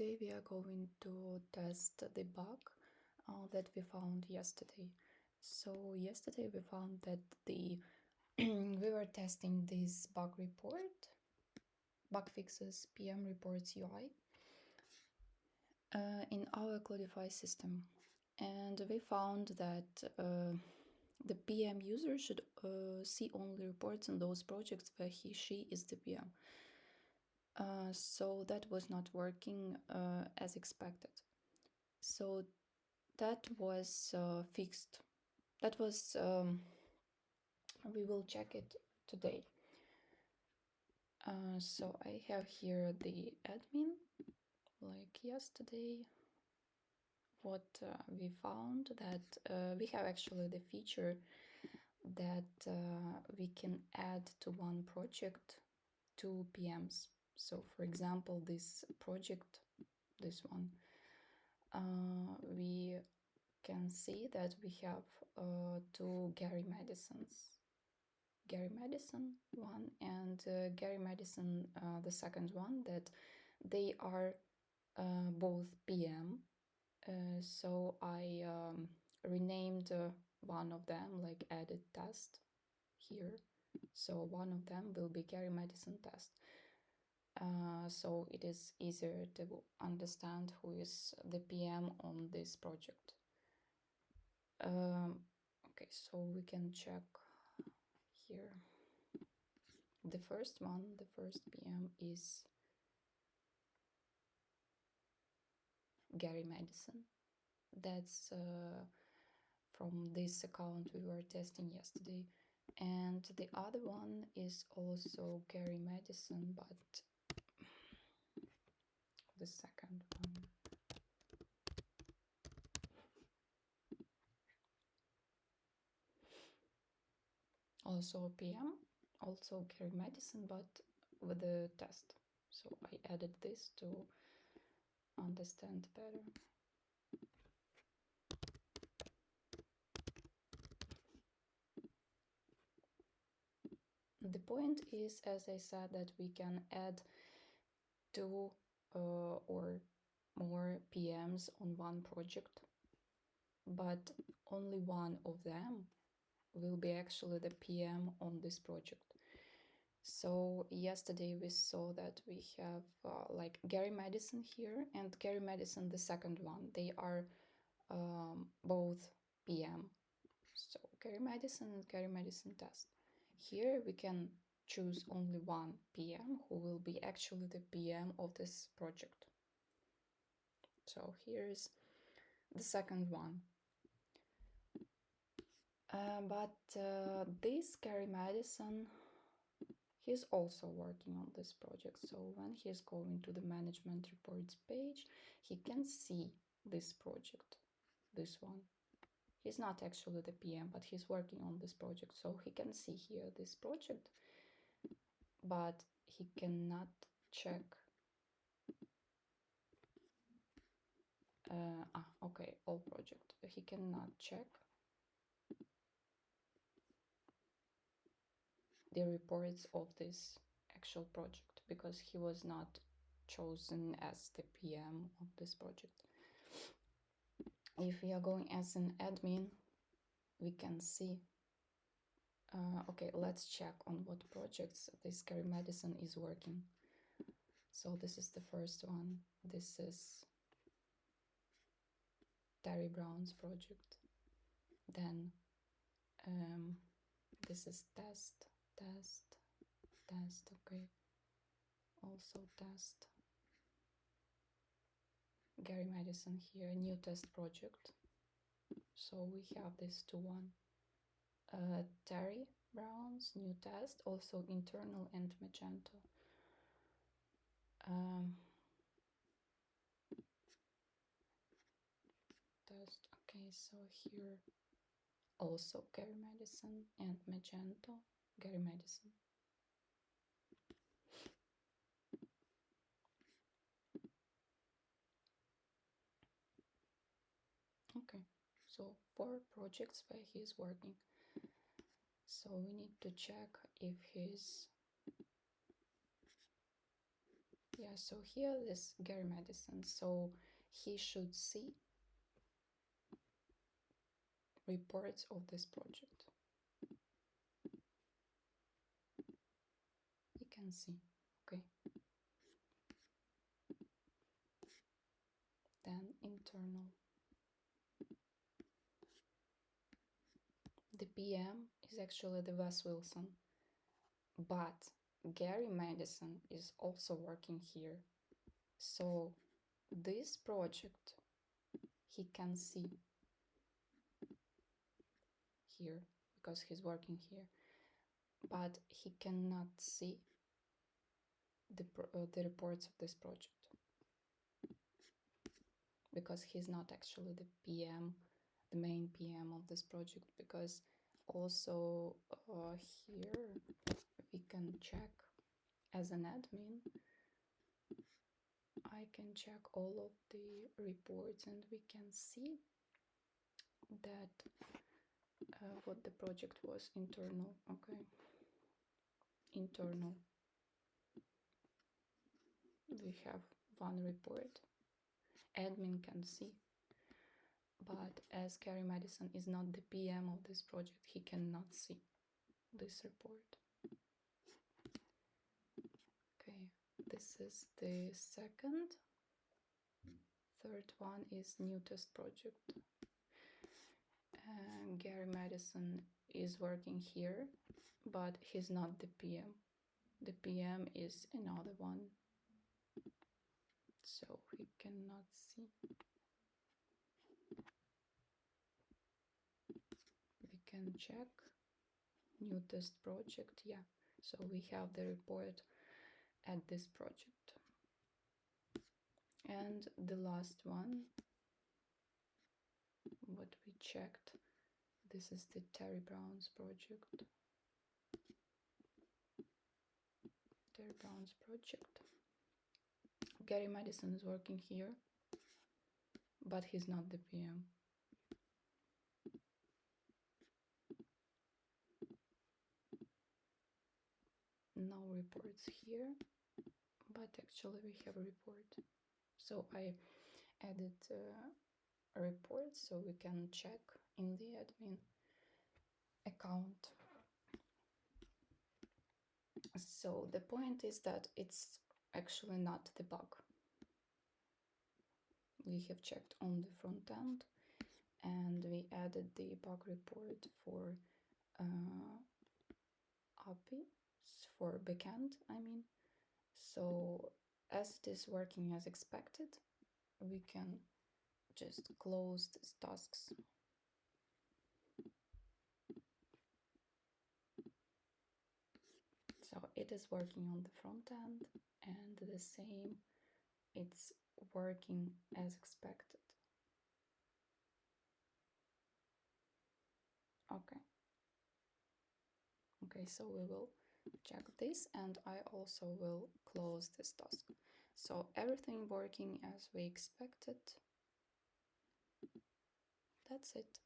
today we are going to test the bug that we found yesterday. So yesterday we found that we were testing this bug report, bug fixes PM reports UI in our Clodify system, and we found that the PM user should see only reports in those projects where he/she is the PM. So that was not working as expected. So that was fixed. That was, we will check it today. So I have here the admin, like yesterday. What we found that we have actually the feature that we can add to one project 2 PMs. So for example, this project, this one, we can see that we have 2 Gary Madisons. Gary Madison one and Gary Madison the second one, that they are both PM. So I renamed one of them, like added test here. So one of them will be Gary Madison test. So it is easier to understand who is the PM on this project. Okay, so we can check here. The first one, the first PM is Gary Madison. That's from this account we were testing yesterday. And the other one is also Gary Madison, but the second one. Also PM, also Gary Madison, but with the test. So I added this to understand better. The point is, as I said, that we can add 2 or more PMs on one project, but only one of them will be actually the PM on this project. So yesterday we saw that we have like Gary Madison here and Gary Madison the second one. They are both PM. So Gary Madison and Gary Madison test. Here we can choose only one PM who will be actually the PM of this project. So here's the second one. But this Gary Madison, he's also working on this project. So when he's going to the management reports page, he can see this project, this one. He's not actually the PM, but he's working on this project. So he can see here this project, but he cannot check. Okay, all project. He cannot check the reports of this actual project because he was not chosen as the PM of this project. If we are going as an admin, we can see. Okay, let's check on what projects this Gary Madison is working. So this is the first one. This is Terry Brown's project. Then this is test. Okay, also test. Gary Madison here, new test project. So we have this 2-1. Terry Brown's new test, also internal and Magento. Test. Okay, so here also Gary Madison and Magento. Gary Madison. Okay, so 4 projects where he's working. So we need to check if he's Yeah, so here is Gary Madison, so he should see reports of this project. You can see, okay. Then internal. The PM is actually the Wes Wilson, but Gary Madison is also working here. So this project he can see here because he's working here, but he cannot see the reports of this project because he's not actually the PM, the main PM of this project, because also here we can check as an admin. I can check all of the reports and we can see that what the project was internal. Okay, internal, we have one report admin can see, but as Gary Madison is not the PM of this project, he cannot see this report. Okay, this is the second. Third one is new test project. Gary Madison is working here, but he's not the PM. The PM is another one, so we cannot see. We can check new test project. Yeah, so we have the report at this project. And the last one, what we checked, this is the Terry Brown's project. Terry Brown's project. Gary Madison is working here, but he's not the PM. No reports here, but actually we have a report. So I added a report so we can check in the admin account. So the point is that it's actually not the bug. We have checked on the front end and we added the bug report for API, for backend, I mean. So as it is working as expected, we can just close these tasks. So it is working on the front end and the same, it's working as expected. Okay, so we will check this and I also will close this task. So everything working as we expected. That's it.